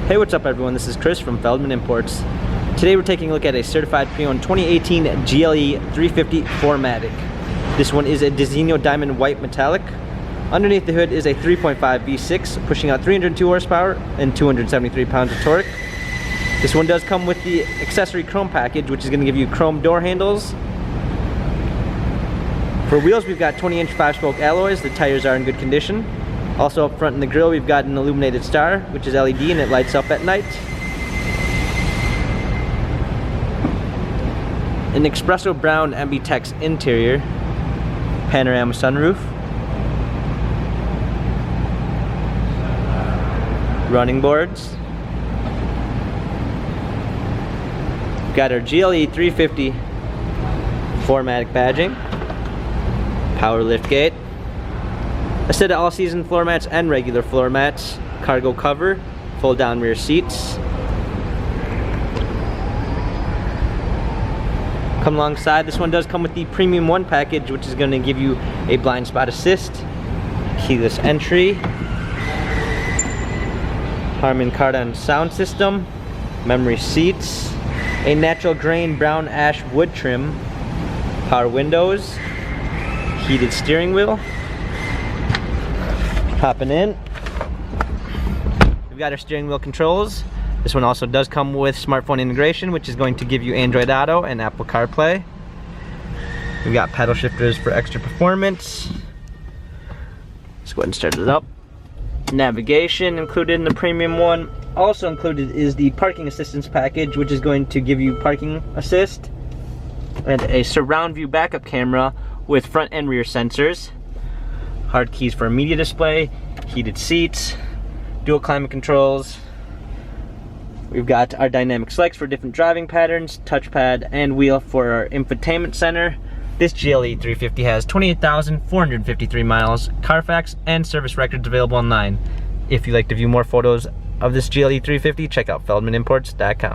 Hey, what's up everyone? This is Chris from Feldmann Imports. Today we're taking a look at a certified pre-owned 2018 GLE 350 4MATIC. This one is a Designo Diamond White Metallic. Underneath the hood is a 3.5 V6 pushing out 302 horsepower and 273 pounds of torque. This one does come with the accessory chrome package, which is going to give you chrome door handles. For wheels, we've got 20-inch 5-spoke alloys. The tires are in good condition. Also up front in the grille, we've got an illuminated star, which is LED and it lights up at night. An espresso brown Ambitex interior, panorama sunroof, running boards. We've got our GLE 350 4MATIC badging, power lift gate, a set of all-season floor mats and regular floor mats, cargo cover, fold-down rear seats. Come alongside, this one does come with the Premium 1 package, which is going to give you a blind spot assist, keyless entry, Harman Kardon sound system, memory seats, a natural grain brown ash wood trim, power windows, heated steering wheel. Hopping in, we've got our steering wheel controls. This one also does come with smartphone integration, which is going to give you Android Auto and Apple CarPlay. We've got paddle shifters for extra performance. Let's go ahead and start it up. Navigation included in the Premium 1. Also included is the parking assistance package, which is going to give you parking assist and a surround view backup camera with front and rear sensors. Hard keys for a media display, heated seats, dual climate controls. We've got our dynamic selects for different driving patterns, touchpad and wheel for our infotainment center. This GLE 350 has 28,453 miles, Carfax and service records available online. If you'd like to view more photos of this GLE 350, check out feldmanimports.com.